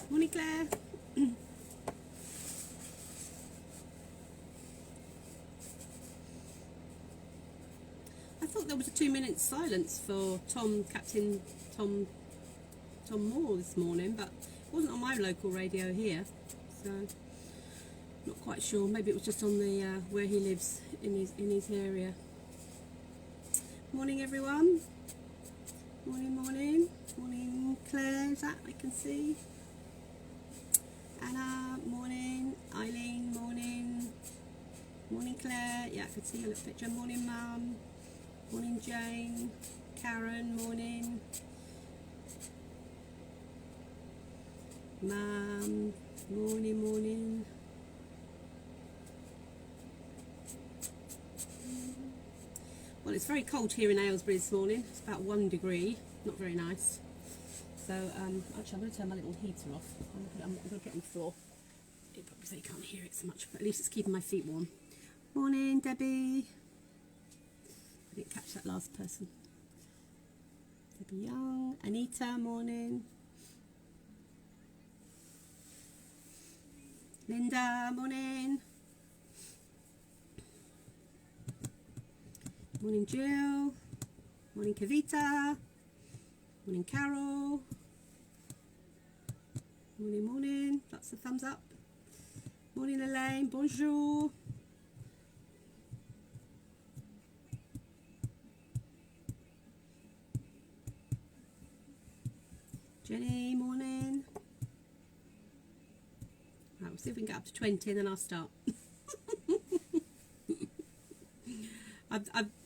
Morning, Claire. I thought there was a 2-minute silence for Captain Tom Moore this morning, but it wasn't on my local radio here, so not quite sure. Maybe it was just on the where he lives in his area. Morning, everyone. Morning, Claire. Is that I can see? Anna, morning. Eileen, morning, Claire. Yeah, I can see your little picture. Morning, Mum. Morning, Jane. Karen, morning. Mum, morning. Well, it's very cold here in Aylesbury this morning. It's about 1 degree, not very nice. So, actually, I'm going to turn my little heater off. I'm going to get on the floor. You probably say you can't hear it so much, but at least it's keeping my feet warm. Morning, Debbie. I didn't catch that last person. Debbie Young. Anita, morning. Linda, morning. Morning, Jill. Morning, Kavita. Morning, Carol. Morning. Lots of thumbs up. Morning, Elaine. Bonjour. Jenny, morning. Right, we'll see if we can get up to 20 and then I'll start.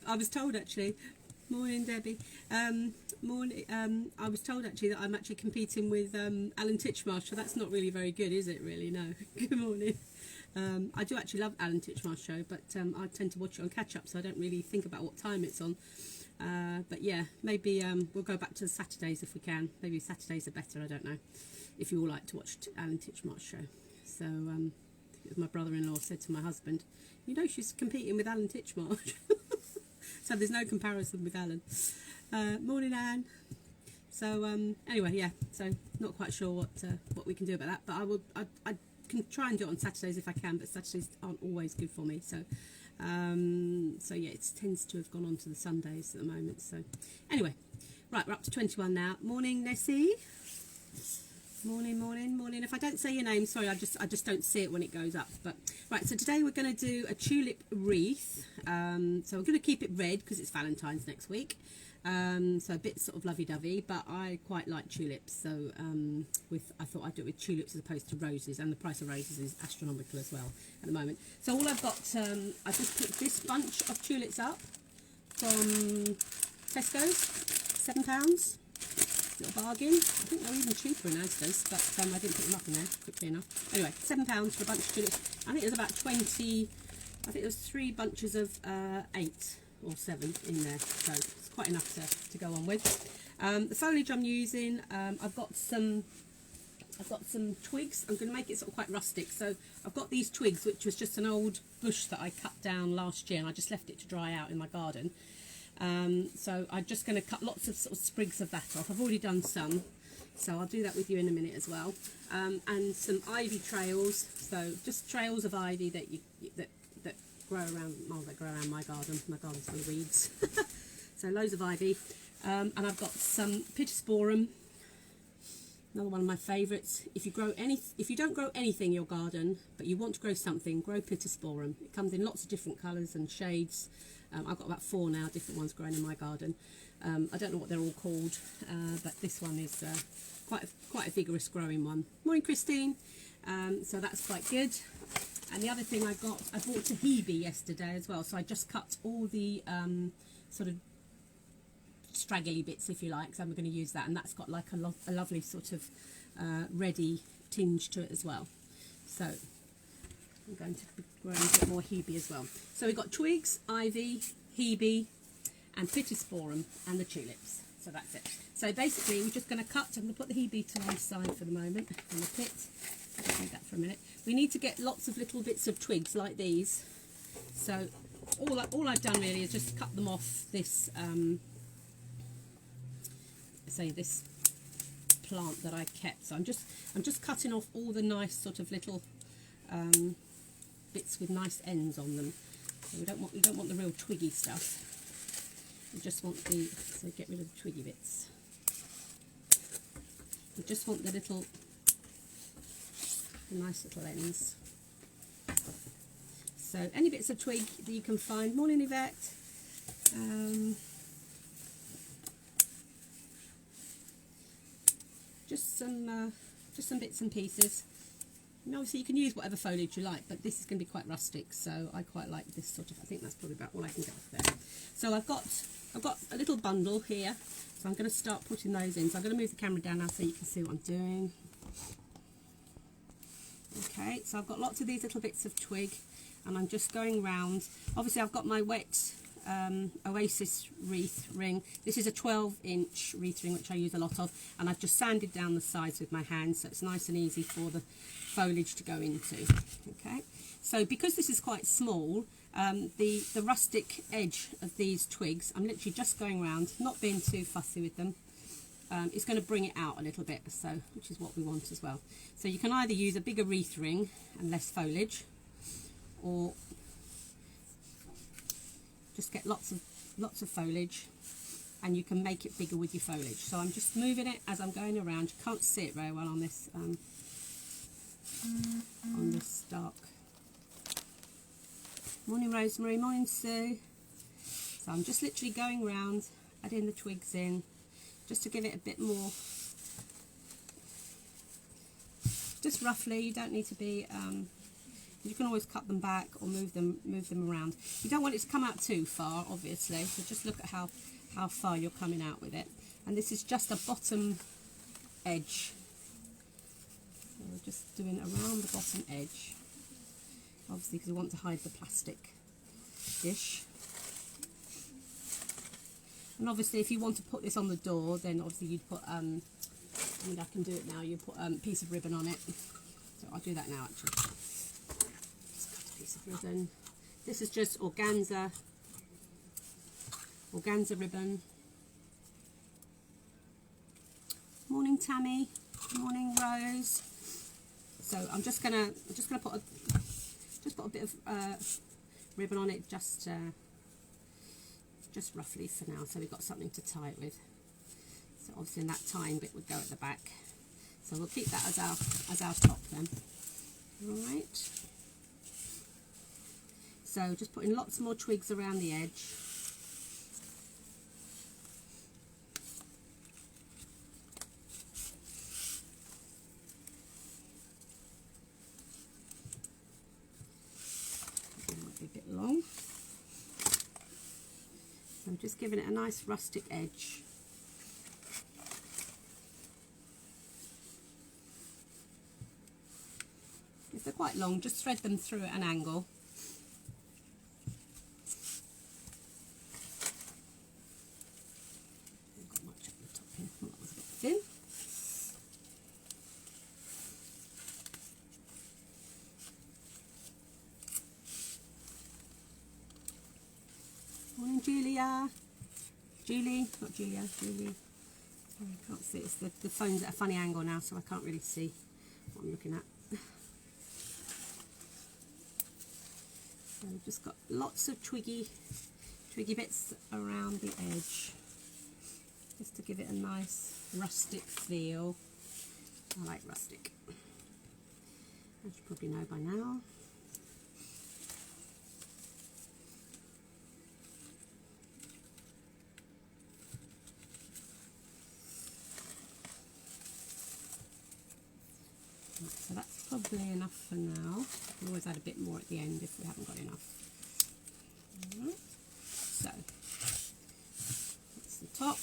I was told actually, morning Debbie, I was told actually that I'm actually competing with Alan Titchmarsh, so that's not really very good, is it really? No. Good morning. I do actually love Alan Titchmarsh's show, but I tend to watch it on catch up, so I don't really think about what time it's on. But yeah, maybe we'll go back to the Saturdays if we can. Maybe Saturdays are better, I don't know, if you all like to watch Alan Titchmarsh's show. So it was my brother-in-law said to my husband, you know she's competing with Alan Titchmarsh. So there's no comparison with Alan. Morning, Anne. So anyway, yeah. So not quite sure what we can do about that, but I can try and do it on Saturdays if I can, but Saturdays aren't always good for me. So so yeah, it tends to have gone on to the Sundays at the moment. So anyway, right, we're up to 21 now. Morning, Nessie. Morning. If I don't say your name, sorry, I just don't see it when it goes up. But right, so today we're going to do a tulip wreath. So we're going to keep it red because it's Valentine's next week. So a bit sort of lovey-dovey, but I quite like tulips. So I thought I'd do it with tulips as opposed to roses, and the price of roses is astronomical as well at the moment. So all I've got, I just picked this bunch of tulips up from Tesco's, £7. Little bargain. I think they're even cheaper in Asda's, but I didn't put them up in there quickly enough. Anyway, £7 for a bunch of tulips. I think there's about 20. I think there's 3 bunches of 8 or 7 in there, so it's quite enough to go on with. The foliage I'm using, I've got some twigs. I'm going to make it sort of quite rustic. So I've got these twigs, which was just an old bush that I cut down last year, and I just left it to dry out in my garden. So I'm just going to cut lots of sort of sprigs of that off. I've already done some, so I'll do that with you in a minute as well. And some ivy trails, so just trails of ivy that that grow around. Well, that grow around my garden. My garden's full of weeds. So loads of ivy, and I've got some pittosporum. Another one of my favourites. If you don't grow anything in your garden, but you want to grow something, grow pittosporum. It comes in lots of different colours and shades. I've got about 4 now, different ones growing in my garden. I don't know what they're all called, but this one is quite a vigorous growing one. Morning, Christine. So that's quite good. And the other thing I bought tahini yesterday as well. So I just cut all the sort of straggly bits, if you like. So I'm going to use that, and that's got like a lovely sort of reddy tinge to it as well. So I'm going to be growing a bit more hebe as well. So we've got twigs, ivy, hebe, and pittosporum, and the tulips. So that's it. So basically, we're just going to cut. I'm going to put the hebe to one side for the moment, in the pit. I'll leave that for a minute. We need to get lots of little bits of twigs like these. So all I've done really is just cut them off this, say this plant that I kept. So I'm just cutting off all the nice sort of little bits with nice ends on them. So we don't want the real twiggy stuff. We just want so get rid of the twiggy bits. We just want the nice little ends. So any bits of twig that you can find. Morning, Yvette. Just some bits and pieces. And obviously you can use whatever foliage you like, but this is going to be quite rustic, so I quite like this sort of. I think that's probably about all I can get off there. So I've got a little bundle here, so I'm going to start putting those in. So I'm going to move the camera down now so you can see what I'm doing. Okay, so I've got lots of these little bits of twig, and I'm just going round. Obviously I've got my wet Oasis wreath ring. This is a 12-inch wreath ring, which I use a lot of, and I've just sanded down the sides with my hands, so it's nice and easy for the foliage to go into. Okay, so because this is quite small, the rustic edge of these twigs, I'm literally just going around, not being too fussy with them. It's going to bring it out a little bit, so which is what we want as well. So you can either use a bigger wreath ring and less foliage, or just get lots of foliage, and you can make it bigger with your foliage. So I'm just moving it as I'm going around. You can't see it very well on this dark. Morning, Rosemary. Morning, Sue. So I'm just literally going around, adding the twigs in, just to give it a bit more. Just roughly. You don't need to be. You can always cut them back or move them around. You don't want it to come out too far, obviously, so just look at how far you're coming out with it. And this is just a bottom edge. So we're just doing around the bottom edge, obviously because we want to hide the plastic dish. And obviously if you want to put this on the door, then obviously you'd put, I mean I can do it now, you put a piece of ribbon on it. So I'll do that now actually. Piece of ribbon. This is just organza ribbon. Morning, Tammy. Morning, Rose. So I'm just gonna put a bit of ribbon on it, just roughly for now, so we've got something to tie it with. So obviously in that tying bit would go at the back, so we'll keep that as our top then. All right. So just putting lots more twigs around the edge. It might be a bit long. So I'm just giving it a nice rustic edge. If they're quite long, just thread them through at an angle. Morning, Julia. Julie, not Julia, Julie. Sorry, I can't see. It's the phone's at a funny angle now, so I can't really see what I'm looking at. So we've just got lots of twiggy bits around the edge, just to give it a nice rustic feel. I like rustic, as you probably know by now. So that's probably enough for now. We'll always add a bit more at the end if we haven't got enough. Alright, so that's the top.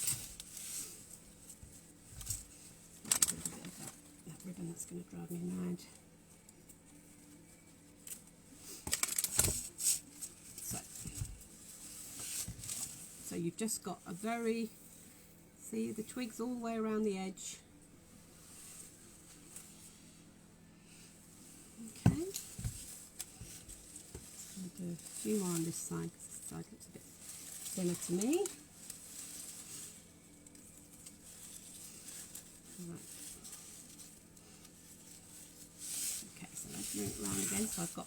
Get rid of a bit of that ribbon, that's going to drive me mad. So you've just got a very, see the twigs all the way around the edge. A few more on this side because this side looks a bit thinner to me. Right. bring it around again. So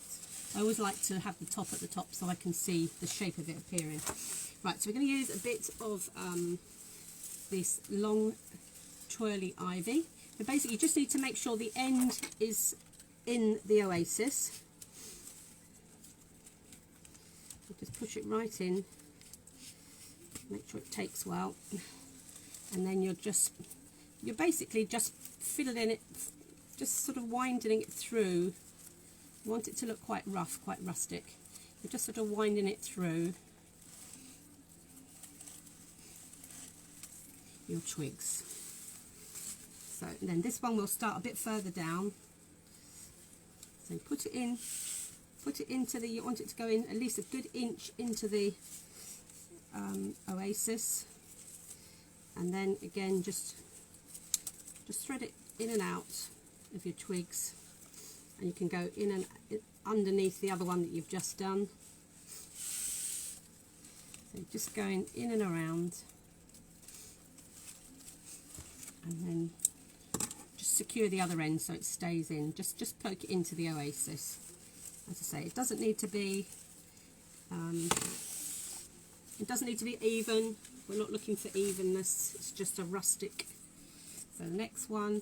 I always like to have the top at the top so I can see the shape of it appearing. Right, so we're going to use a bit of this long twirly ivy. But basically you just need to make sure the end is in the oasis. Just push it right in, make sure it takes well, and then you're basically just filling it, just sort of winding it through. You want it to look quite rough, quite rustic. You're just sort of winding it through your twigs. So then this one will start a bit further down. So put it into the, you want it to go in at least a good inch into the oasis, and then again just thread it in and out of your twigs, and you can go in and underneath the other one that you've just done. So just going in and around, and then just secure the other end so it stays in. Just poke it into the oasis. As I say, it doesn't need to be even. We're not looking for evenness. It's just a rustic. So the next one.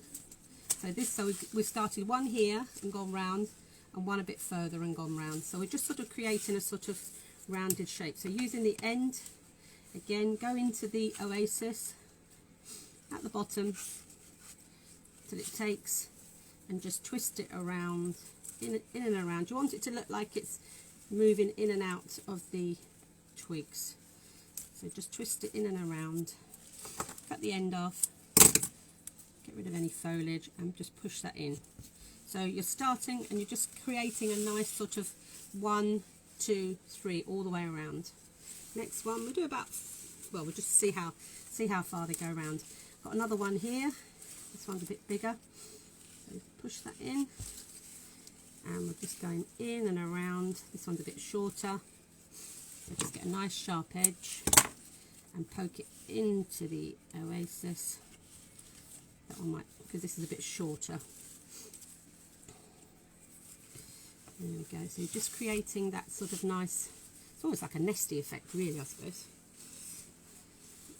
So we've started one here and gone round, and one a bit further and gone round. So we're just sort of creating a sort of rounded shape. So using the end again, go into the oasis at the bottom till it takes, and just twist it around. In and around. You want it to look like it's moving in and out of the twigs. So just twist it in and around. Cut the end off. Get rid of any foliage and just push that in. So you're starting and you're just creating a nice sort of 1, 2, 3 all the way around. Next one we'll do about, well, we'll just see how far they go around. Got another one here. This one's a bit bigger. So push that in. And we're just going in and around. This one's a bit shorter, so just get a nice sharp edge and poke it into the oasis. That one might, because this is a bit shorter. There we go. So you're just creating that sort of nice, it's almost like a nesty effect really, I suppose.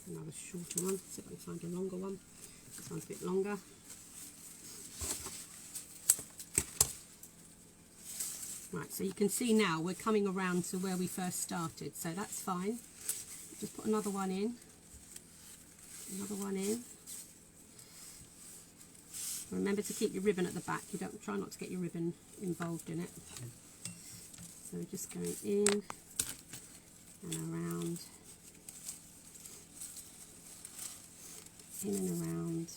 Another shorter one. See if I can find a longer one. This one's a bit longer. Right, so you can see now we're coming around to where we first started, so that's fine. Just put another one in, Remember to keep your ribbon at the back. You don't try not to get your ribbon involved in it. So we're just going in and around, in and around.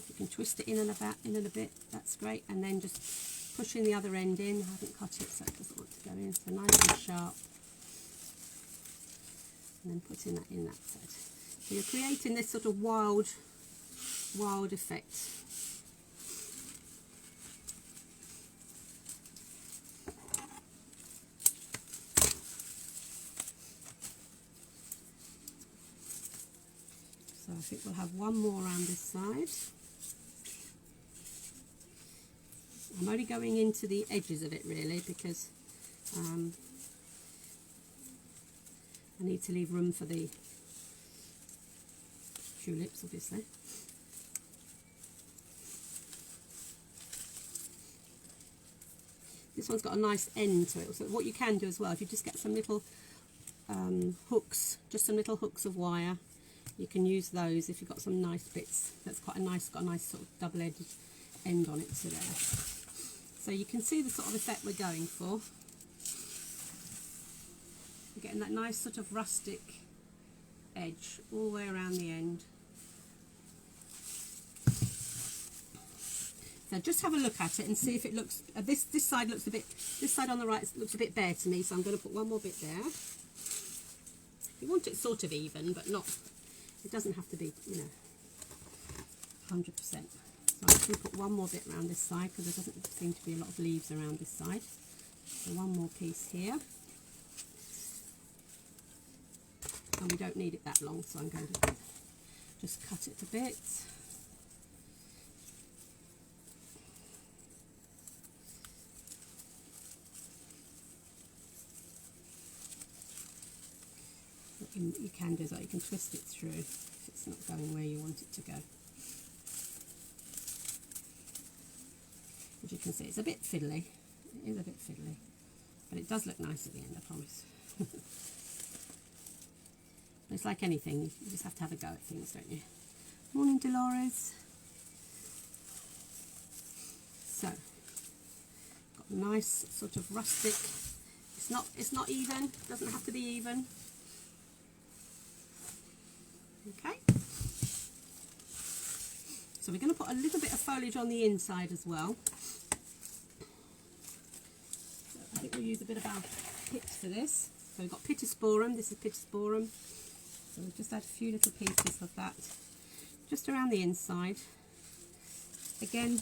You can twist it in and a bit, that's great, and then just pushing the other end in. I haven't cut it so it doesn't want to go in, so nice and sharp, and then putting that in that side. So you're creating this sort of wild effect. So I think we'll have one more around this side. I'm only going into the edges of it really because I need to leave room for the tulips, obviously. This one's got a nice end to it. So what you can do as well, if you just get some little hooks, just some little hooks of wire, you can use those if you've got some nice bits. That's quite a nice, got a nice sort of double-edged end on it to there. So you can see the sort of effect we're going for. We're getting that nice sort of rustic edge all the way around the end. So just have a look at it and see if it looks, this side looks a bit, this side on the right looks a bit bare to me, so I'm going to put one more bit there. You want it sort of even, but not, it doesn't have to be, you know, 100%. So I'm just going to put one more bit around this side because there doesn't seem to be a lot of leaves around this side. So one more piece here. And we don't need it that long, so I'm going to just cut it a bit. you can do is that you can twist it through if it's not going where you want it to go. As you can see, it's a bit fiddly. It is a bit fiddly, but it does look nice at the end, I promise. It's like anything, you just have to have a go at things, don't you? Morning, Dolores. So, got a nice sort of rustic. It's not even. Doesn't have to be even. Okay. So we're going to put a little bit of foliage on the inside as well. So I think we'll use a bit of our pips for this. So we've got pittosporum. This is pittosporum. So we've just add a few little pieces of that just around the inside. Again,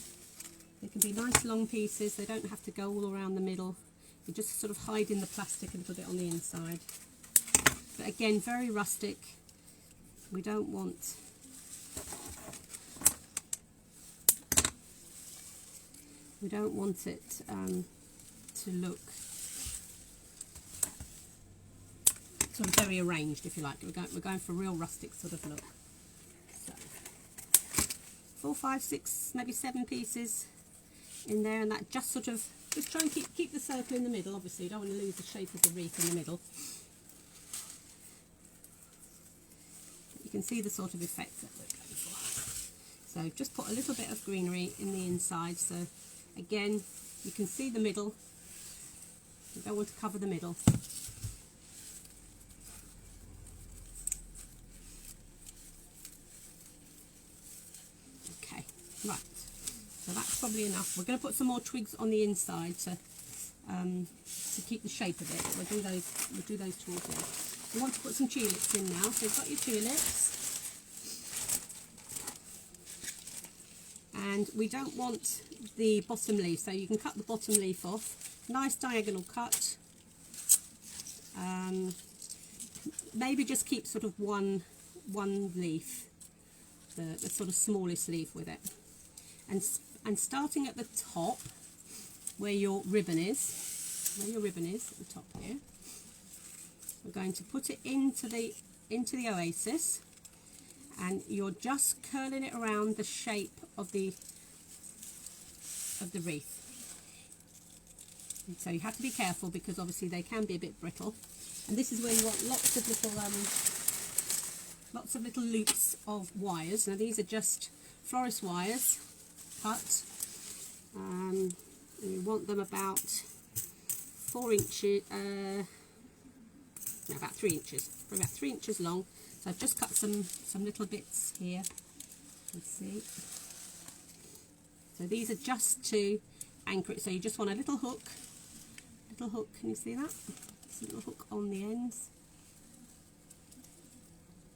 they can be nice long pieces. They don't have to go all around the middle. You just sort of hide in the plastic a little bit on the inside. But again, very rustic. We don't want it to look sort of very arranged, if you like. We're going for a real rustic sort of look. So 4, 5, 6, maybe 7 pieces in there, and that just sort of try and keep the circle in the middle. Obviously, you don't want to lose the shape of the wreath in the middle. You can see the sort of effect that we're going for. So just put a little bit of greenery in the inside. So again, you can see the middle. You don't want to cover the middle. Right, so that's probably enough. We're going to put some more twigs on the inside to keep the shape of it. We'll do those towards the end. We want to put some tulips in now. So you've got your tulips, and we don't want the bottom leaf, so you can cut the bottom leaf off. Nice diagonal cut. Maybe just keep sort of one leaf, the sort of smallest leaf with it. And starting at the top, where your ribbon is, at the top here, we're going to put it into the oasis, and you're just curling it around the shape of the wreath. And so you have to be careful because obviously they can be a bit brittle, and this is where you want lots of little loops of wires. Now these are just florist wires. Cut. You want them about 4 inches, no, about 3 inches, for about 3 inches long. So I've just cut some little bits here. Let's see. So these are just to anchor it. So you just want a little hook. Can you see that? Just a little hook on the ends.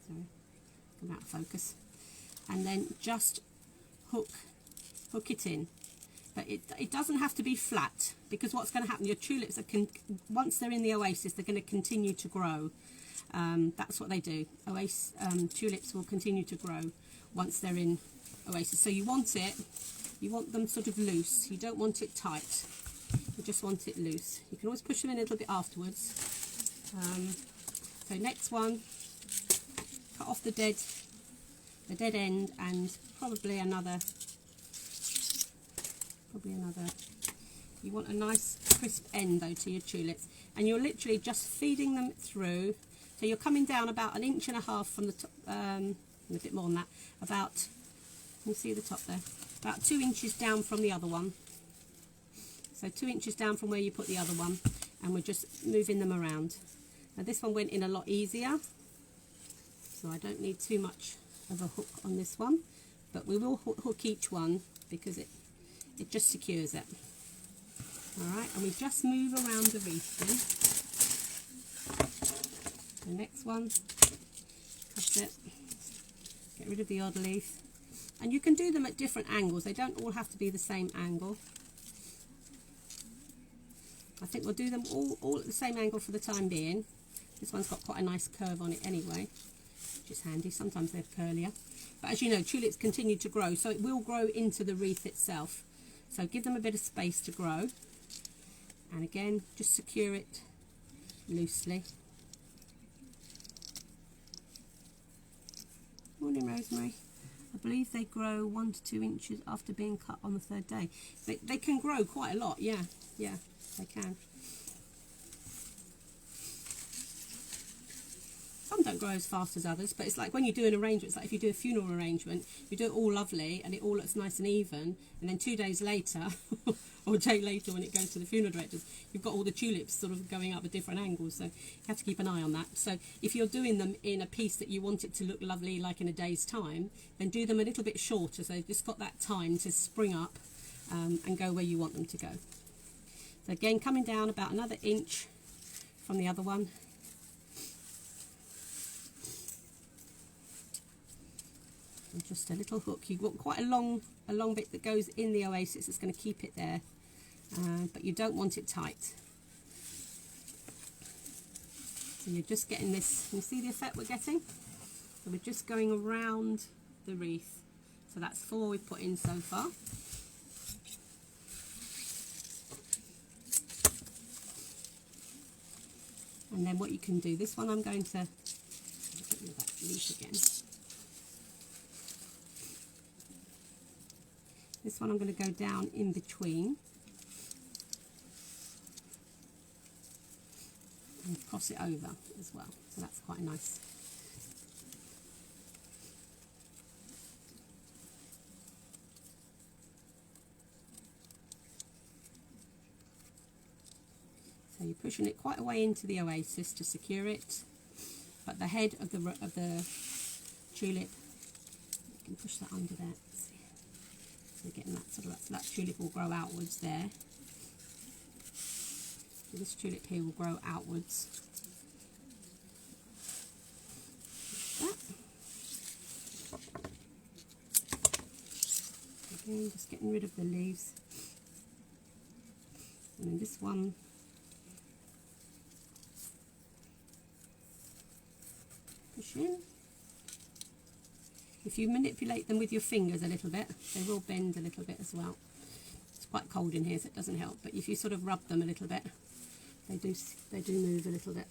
Sorry, come out of focus. And then just hook it in, but it doesn't have to be flat, because what's going to happen, your tulips once they're in the oasis, they're going to continue to grow. That's what they do. Tulips will continue to grow once they're in oasis. So you want them sort of loose. You don't want it tight. You just want it loose. You can always push them in a little bit afterwards. So next one, cut off the dead end, and probably another. You want a nice crisp end though to your tulips, and you're literally just feeding them through. So you're coming down about 1.5 inches from the top, a bit more than that. About, you see the top there, about 2 inches down from the other one. So 2 inches down from where you put the other one, and we're just moving them around. Now this one went in a lot easier, so I don't need too much of a hook on this one, but we will hook each one because it just secures it. Alright, and we just move around the wreath then. The next one, cut it, get rid of the odd leaf. And you can do them at different angles, they don't all have to be the same angle. I think we'll do them all at the same angle for the time being. This one's got quite a nice curve on it anyway, which is handy. Sometimes they're curlier. But as you know, tulips continue to grow, so it will grow into the wreath itself. So give them a bit of space to grow. And again, just secure it loosely. Morning, Rosemary. I believe they grow 1 to 2 inches after being cut on the 3rd day. They can grow quite a lot, yeah, they can. Some don't grow as fast as others, but it's like when you do an arrangement, it's like if you do a funeral arrangement, you do it all lovely and it all looks nice and even, and then 2 days later, or a day later when it goes to the funeral directors, you've got all the tulips sort of going up at different angles, so you have to keep an eye on that. So if you're doing them in a piece that you want it to look lovely like in a day's time, then do them a little bit shorter, so they've just got that time to spring up and go where you want them to go. So again, coming down about another inch from the other one. And just a little hook. You've got quite a long bit that goes in the oasis. It's going to keep it there, but you don't want it tight. So you're just getting this. Can you see the effect we're getting? So we're just going around the wreath. So that's 4 we've put in so far. And then what you can do, this one I'm going to get rid of that leaf again. This one I'm going to go down in between and cross it over as well. So that's quite nice. So you're pushing it quite a way into the oasis to secure it, but the head of the tulip, you can push that under there. So getting that sort of that tulip will grow outwards there. So this tulip here will grow outwards. Like that. Again, just getting rid of the leaves. And then this one, push in. If you manipulate them with your fingers a little bit, they will bend a little bit as well. It's quite cold in here, so it doesn't help, but if you sort of rub them a little bit, they do move a little bit.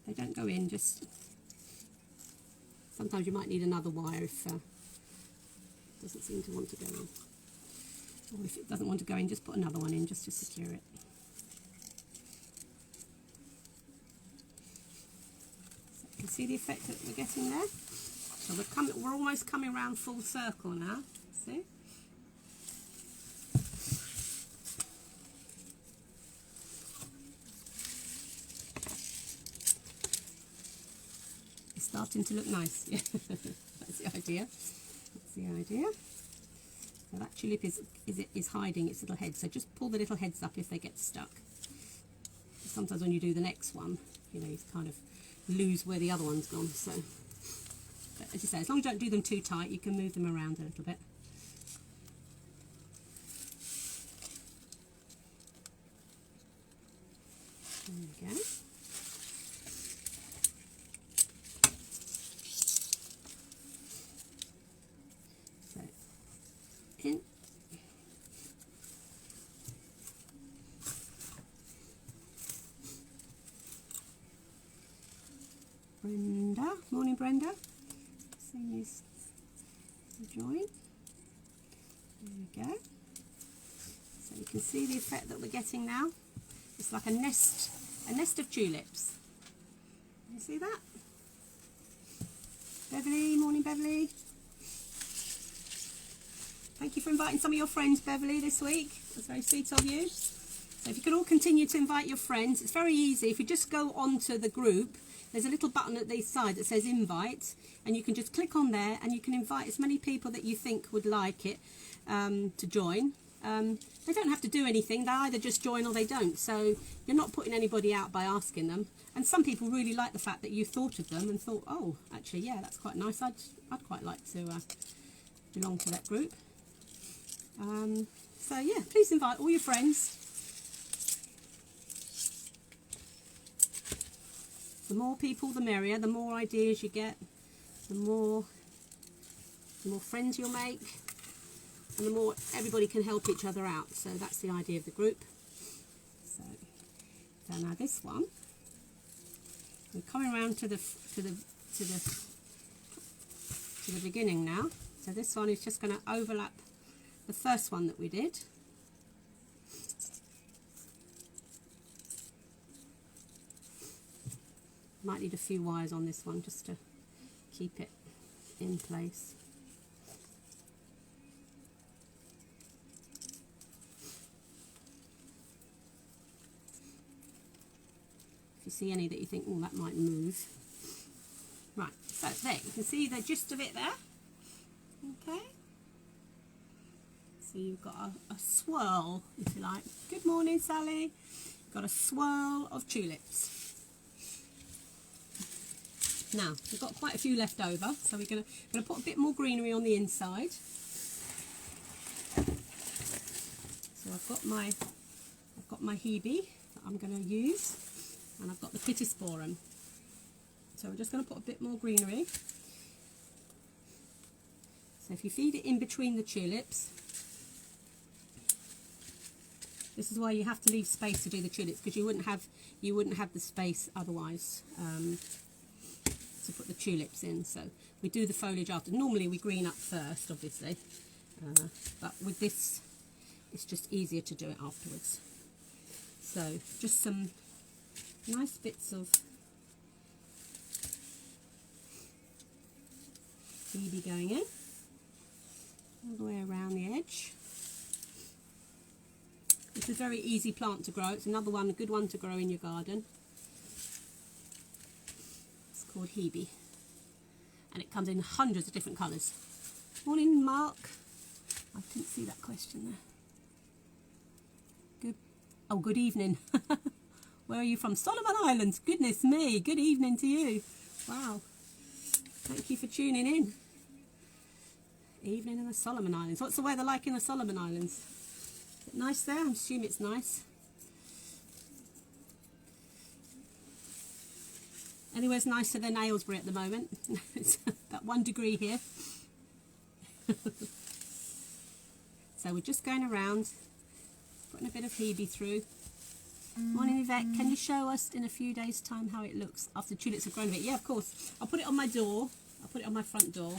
They don't go in, just sometimes you might need another wire if doesn't seem to want to go in. Or if it doesn't want to go in, just put another one in just to secure it. So you can see the effect that we're getting there. So we're almost coming around full circle now. See? It's starting to look nice. Yeah, that's the idea. That's the idea. So that tulip is hiding its little head, so just pull the little heads up if they get stuck. Sometimes when you do the next one, you know, you kind of lose where the other one's gone. So, but as you say, as long as you don't do them too tight, you can move them around a little bit. There we go. In. Brenda, morning Brenda. Seeing you join. There we go. So you can see the effect that we're getting now. It's like a nest of tulips. You see that? Beverly, morning Beverly. Thank you for inviting some of your friends, Beverly, this week. That's very sweet of you. So if you can all continue to invite your friends, it's very easy. If you just go onto the group, there's a little button at the side that says invite, and you can just click on there and you can invite as many people that you think would like it to join. They don't have to do anything. They either just join or they don't. So you're not putting anybody out by asking them. And some people really like the fact that you thought of them and thought, oh, actually, yeah, that's quite nice. I'd quite like to belong to that group. So yeah, please invite all your friends. The more people, the merrier. The more ideas you get, the more the more friends you'll make, and the more everybody can help each other out. So that's the idea of the group. So now this one, we're coming around to the beginning now. So this one is just going to overlap the first one that we did. Might need a few wires on this one just to keep it in place. If you see any that you think, oh, that might move. Right, so there, you can see the gist of it there. Okay. So you've got a swirl, if you like. Good morning, Sally. Got a swirl of tulips. Now, we've got quite a few left over, so we're going to put a bit more greenery on the inside. So I've got my hebe that I'm going to use, and I've got the pittosporum. So we're just going to put a bit more greenery. So if you feed it in between the tulips, this is why you have to leave space to do the tulips, because you wouldn't have the space otherwise. To put the tulips in. So we do the foliage after. Normally we green up first, obviously, but with this it's just easier to do it afterwards. So just some nice bits of hebe going in all the way around the edge. It's a very easy plant to grow. It's another one, a good one to grow in your garden. Called hebe, and it comes in hundreds of different colours. Morning, Mark. I didn't see that question there. Good evening. Where are you from? Solomon Islands. Goodness me, good evening to you. Wow, thank you for tuning in. Evening in the Solomon Islands. What's the weather like in the Solomon Islands? Is it nice there? I assume it's nice. Anywhere's nicer than Aylesbury at the moment. It's about 1 degree here. So we're just going around, putting a bit of hebe through. Morning, Yvette. Can you show us in a few days' time how it looks after the tulips have grown a bit? Yeah, of course. I'll put it on my door. I'll put it on my front door.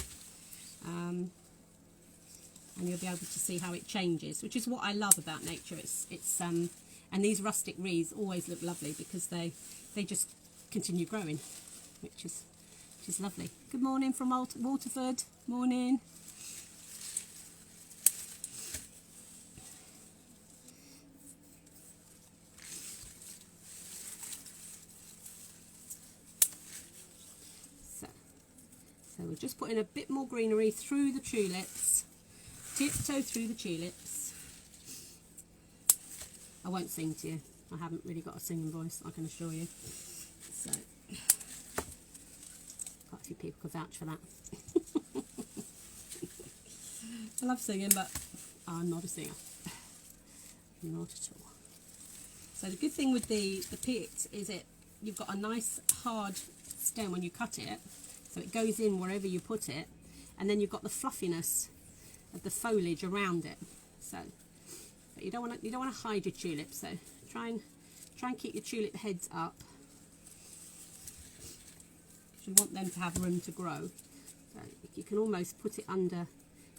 And you'll be able to see how it changes, which is what I love about nature. And these rustic wreaths always look lovely because they just continue growing, which is lovely. Good morning from Waterford. Morning. So we're just putting a bit more greenery through the tulips, tiptoe through the tulips. I won't sing to you. I haven't really got a singing voice, I can assure you. So, quite a few people could vouch for that. I love singing, but I'm not a singer. Not at all. So the good thing with the pit is you've got a nice hard stem when you cut it, so it goes in wherever you put it, and then you've got the fluffiness of the foliage around it. So, but you don't want to hide your tulips. So try and keep your tulip heads up. You want them to have room to grow. So you can almost put it under,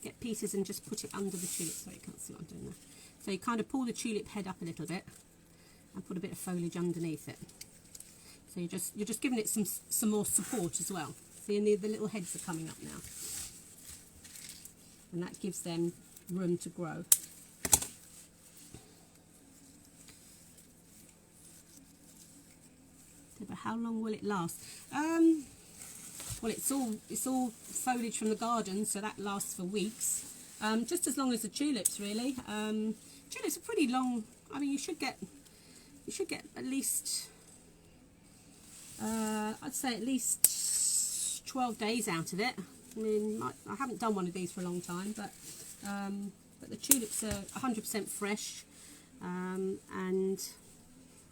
get pieces and just put it under the tulip. Sorry, you can't see what I'm doing there. So you kind of pull the tulip head up a little bit and put a bit of foliage underneath it. So you're just giving it some more support as well. See, and the little heads are coming up now, and that gives them room to grow. But how long will it last? Well, it's all foliage from the garden, so that lasts for weeks. Just as long as the tulips, really. Tulips are pretty long. I mean, you should get at least, I'd say at least 12 days out of it. I mean, I haven't done one of these for a long time, but the tulips are 100% fresh, and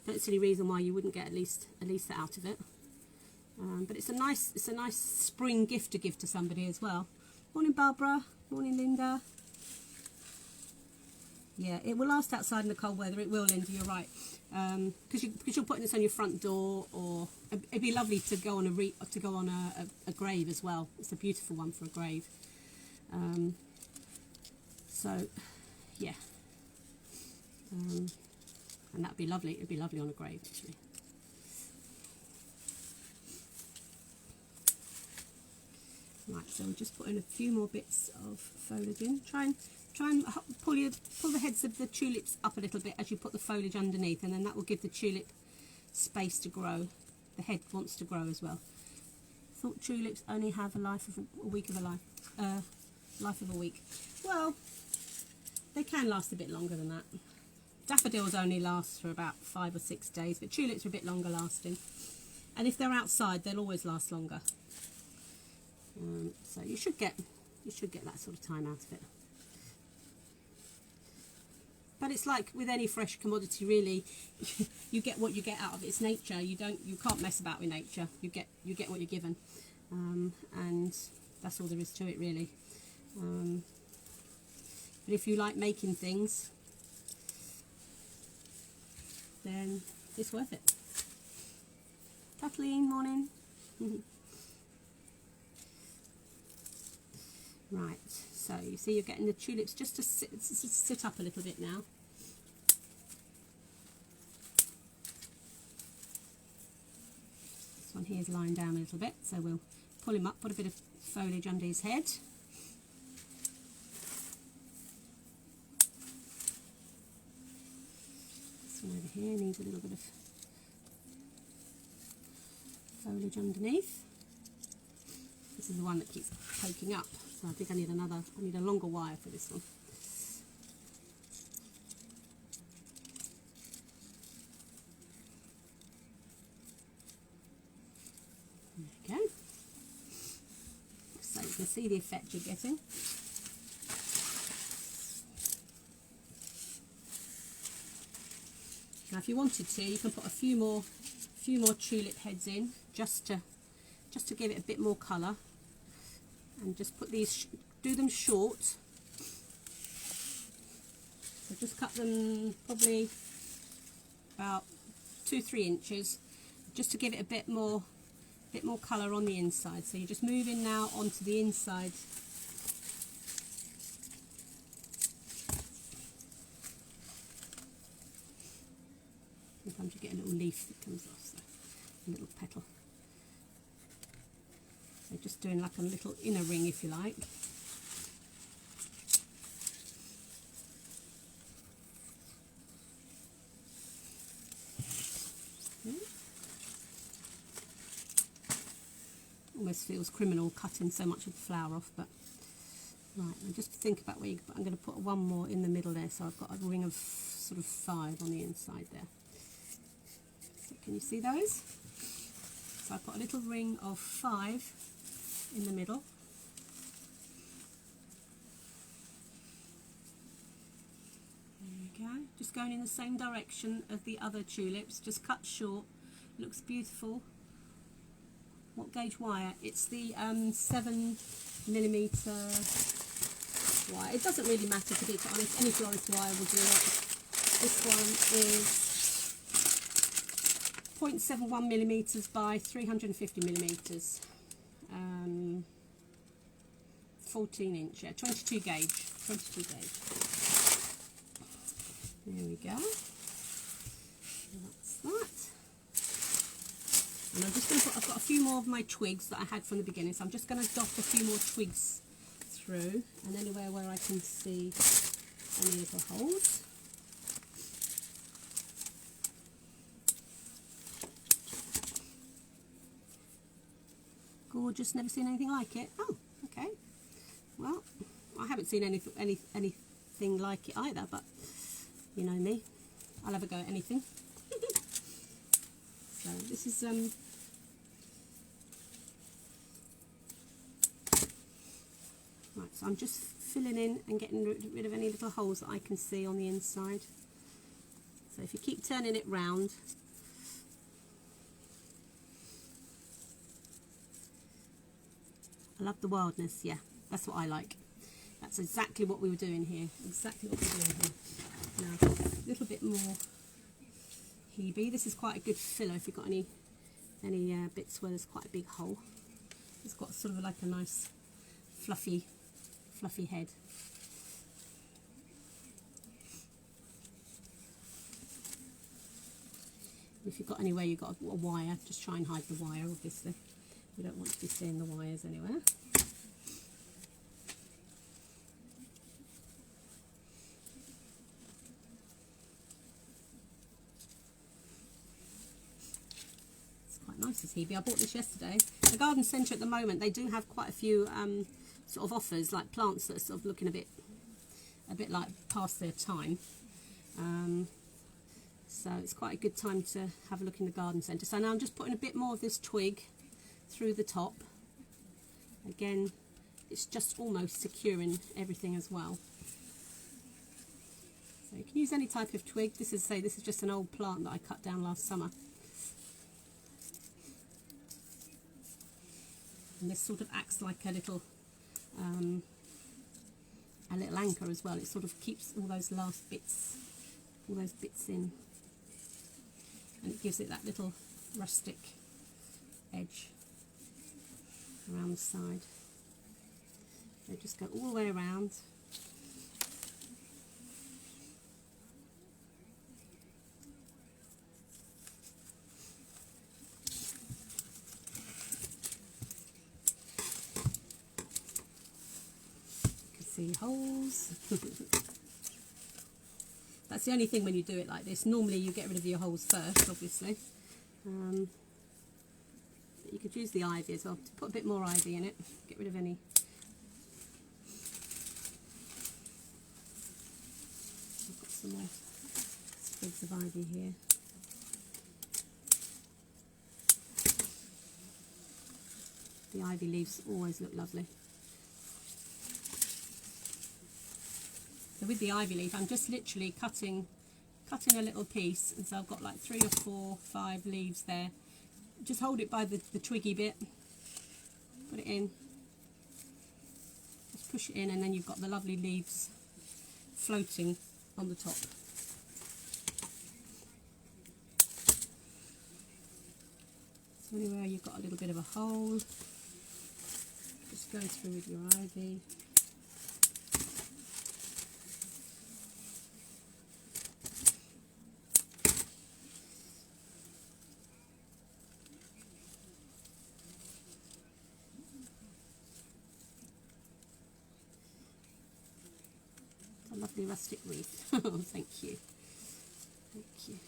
don't see any reason why you wouldn't get at least that out of it. But it's a nice spring gift to give to somebody as well. Morning Barbara, morning Linda. Yeah, it will last outside in the cold weather, it will, Linda, you're right. Because you're putting this on your front door, or it'd be lovely to go on a grave as well. It's a beautiful one for a grave. So, yeah. And that'd be lovely. It'd be lovely on a grave, actually. Right, so we'll just put in a few more bits of foliage in. Try and pull the heads of the tulips up a little bit as you put the foliage underneath, and then that will give the tulip space to grow. The head wants to grow as well. Thought tulips only have a life of a week of a life. Life of a week. Well, they can last a bit longer than that. Daffodils only last for about 5 or 6 days, but tulips are a bit longer lasting. And if they're outside, they'll always last longer. So you should get that sort of time out of it. But it's like with any fresh commodity, really, you get what you get out of it. It's nature. You can't mess about with nature. You get what you're given, and that's all there is to it, really. But if you like making things, then it's worth it. Kathleen, morning. Right, so you see you're getting the tulips just to sit up a little bit now. This one here is lying down a little bit, so we'll pull him up, put a bit of foliage under his head. This one over here needs a little bit of foliage underneath. This is the one that keeps poking up. So I think I need a longer wire for this one. There we go. So you can see the effect you're getting. Now if you wanted to, you can put a few more tulip heads in just to give it a bit more colour. And just put these, do them short. So just cut them probably about 2-3 inches, just to give it a bit more colour on the inside. So you're just moving now onto the inside. Sometimes you get a little leaf that comes off, so a little petal. So just doing like a little inner ring, if you like. Okay. Almost feels criminal cutting so much of the flower off, but right. And just think about where you. I'm going to put one more in the middle there, so I've got a ring of sort of 5 on the inside there. So can you see those? So I put a little ring of 5 in the middle. There you go. Just going in the same direction of the other tulips, just cut short. Looks beautiful. What gauge wire? It's the 7mm wire. It doesn't really matter, to be honest. Any florist wire will do it. This one is 0.71mm by 350mm. 14 inch, yeah, 22 gauge. There we go. That's that. And I'm just going to put, I've got a few more of my twigs that I had from the beginning, so I'm just going to dot a few more twigs through, and anywhere where I can see any little holes. Gorgeous, never seen anything like it. Oh, okay. Well, I haven't seen anything like it either, but you know me, I'll have a go at anything. So this is right, so I'm just filling in and getting rid of any little holes that I can see on the inside. So if you keep turning it round, I love the wildness, yeah. That's what I like. That's exactly what we were doing here. Exactly what we were doing here. Now, a little bit more Hebe. This is quite a good filler if you've got any bits where there's quite a big hole. It's got sort of like a nice fluffy head. If you've got anywhere you've got a wire, just try and hide the wire, obviously. You don't want to be seeing the wires anywhere. It's quite nice, this Hebe. I bought this yesterday. The garden centre at the moment, they do have quite a few sort of offers, like plants that are sort of looking a bit like past their time. So it's quite a good time to have a look in the garden centre. So now I'm just putting a bit more of this twig through the top. Again, it's just almost securing everything as well. So you can use any type of twig. This is just an old plant that I cut down last summer. And this sort of acts like a little anchor as well. It sort of keeps all those last bits, in. And it gives it that little rustic edge around the side. So just go all the way around. You can see holes. That's the only thing when you do it like this. Normally you get rid of your holes first, obviously. But you could use the ivy as well. To put a bit more ivy in it. Get rid of any. I've got some more sprigs of ivy here. The ivy leaves always look lovely. So with the ivy leaf, I'm just literally cutting a little piece, and so I've got like 3 or 4, 5 leaves there. Just hold it by the twiggy bit, put it in, just push it in, and then you've got the lovely leaves floating on the top. So anywhere you've got a little bit of a hole, just go through with your ivy. Lovely rustic wreath. Oh, thank you. Thank you.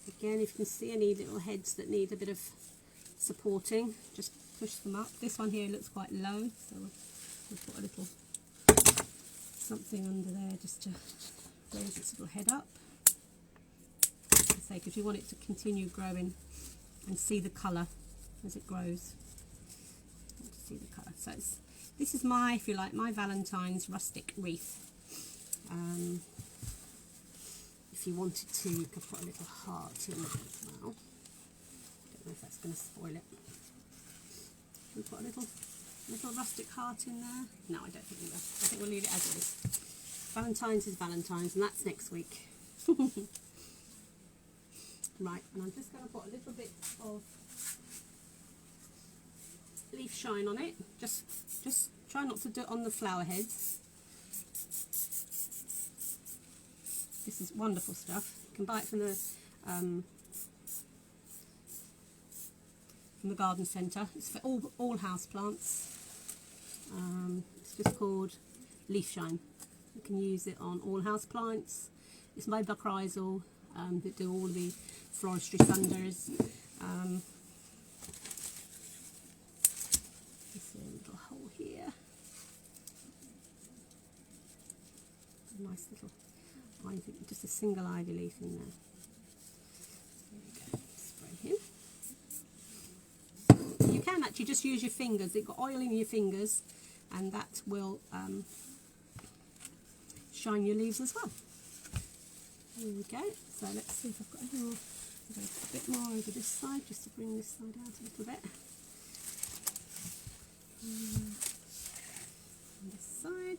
Again, if you can see any little heads that need a bit of supporting, just push them up. This one here looks quite low, so we'll put a little something under there just to raise its little head up. Like I say, because you want it to continue growing and see the colour as it grows. You want to see the colour. So this is my, if you like, my Valentine's Rustic Wreath. If you wanted to, you could put a little heart in it as well. Don't know if that's going to spoil it. Can we put a little rustic heart in there? No, I don't think we will. I think we'll leave it as it is. Valentine's is Valentine's, and that's next week. Right, and I'm just going to put a little bit of leaf shine on it. Just try not to do it on the flower heads. This is wonderful stuff. You can buy it from the garden centre. It's for all house plants. It's just called leaf shine. You can use it on all house plants. It's made by Chrysal, that do all the floristry sunders. Nice little ivy, just a single ivy leaf in there. There we go. Spray him. You can actually just use your fingers. You've got oil in your fingers, and that will shine your leaves as well. There we go. So let's see if I've got any more. I'm going to put a bit more over this side just to bring this side out a little bit. side.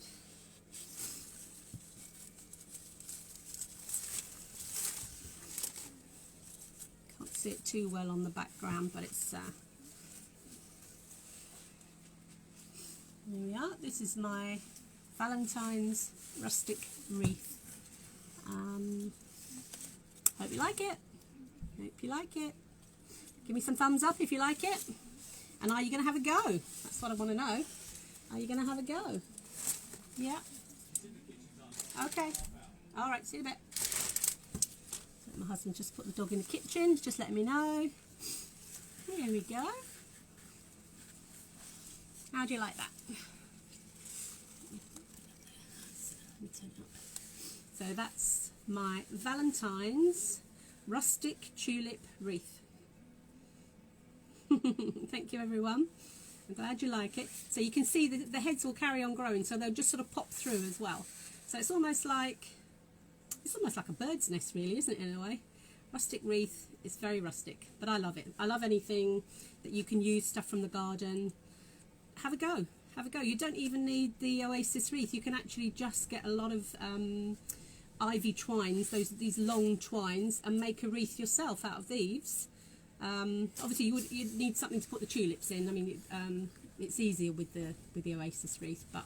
Can't see it too well on the background, but it's here we are. This is my Valentine's Rustic Wreath. Hope you like it. Hope you like it. Give me some thumbs up if you like it. And are you going to have a go? That's what I want to know. Are you going to have a go? Yeah. Okay. All right. See you in a bit. So my husband just put the dog in the kitchen. Just letting me know. Here we go. How do you like that? So that's my Valentine's Rustic Tulip Wreath. Thank you everyone. I'm glad you like it. So you can see that the heads will carry on growing, so they'll just sort of pop through as well. So it's almost like a bird's nest really, isn't it, in a way? Rustic wreath. It's very rustic, but I love it. I love anything that you can use, stuff from the garden. Have a go. Have a go. You don't even need the Oasis wreath. You can actually just get a lot of ivy twines, these long twines, and make a wreath yourself out of these. Obviously you'd need something to put the tulips in. I mean, it's easier with the Oasis wreath, but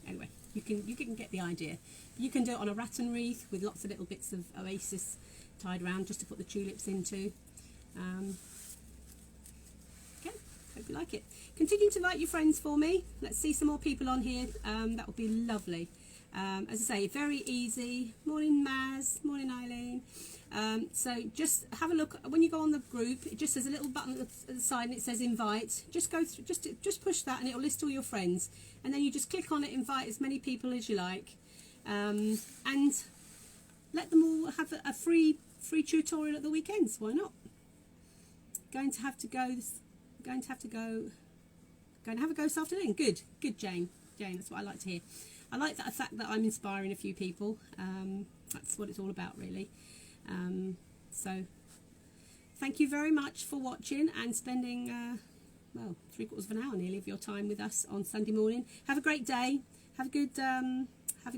anyway, you can get the idea. You can do it on a rattan wreath with lots of little bits of Oasis tied around just to put the tulips into. Okay, hope you like it. Continue to invite your friends for me. Let's see some more people on here. That would be lovely. As I say, very easy. Morning Maz, morning Eileen. So just have a look when you go on the group. It just says a little button at the side and it says invite. Just go through, just push that and it'll list all your friends, and then you just click on it, invite as many people as you like, and let them all have a free tutorial at the weekends. Why not? Going to have a go this afternoon. Good Jane, that's what I like to hear. I like the fact that I'm inspiring a few people. That's what it's all about really. So thank you very much for watching and spending well, 3/4 of an hour nearly of your time with us on Sunday morning. Have a great day. Have a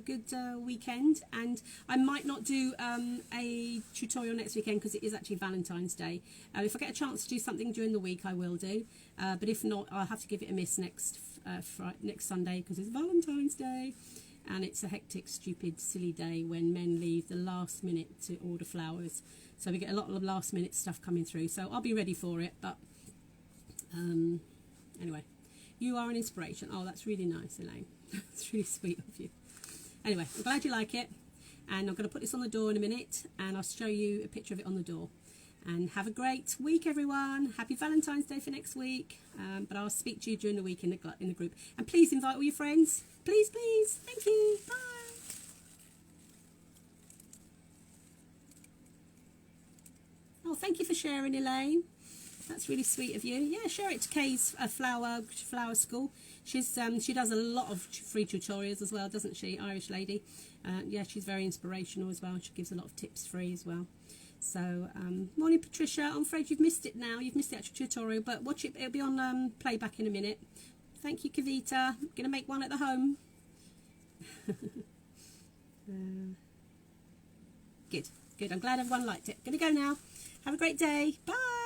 good weekend, and I might not do a tutorial next weekend because it is actually Valentine's Day. If I get a chance to do something during the week, I will do, but if not, I'll have to give it a miss next Sunday because it's Valentine's Day, and it's a hectic, stupid, silly day when men leave the last minute to order flowers, so we get a lot of last minute stuff coming through, so I'll be ready for it. But anyway, you are an inspiration. Oh, that's really nice, Elaine. That's really sweet of you. Anyway, I'm glad you like it, and I'm going to put this on the door in a minute and I'll show you a picture of it on the door. And have a great week everyone. Happy Valentine's Day for next week, but I'll speak to you during the week in the group, and please invite all your friends, please. Thank you. Bye. Oh, thank you for sharing, Elaine. That's really sweet of you. Yeah, share it to Kay's flower school. She does a lot of free tutorials as well, doesn't she? Irish lady. Yeah, she's very inspirational as well. She gives a lot of tips free as well. So, morning Patricia. I'm afraid you've missed it now. You've missed the actual tutorial, but watch it. It'll be on playback in a minute. Thank you, Kavita. I'm going to make one at the home. Good. I'm glad everyone liked it. Going to go now. Have a great day. Bye.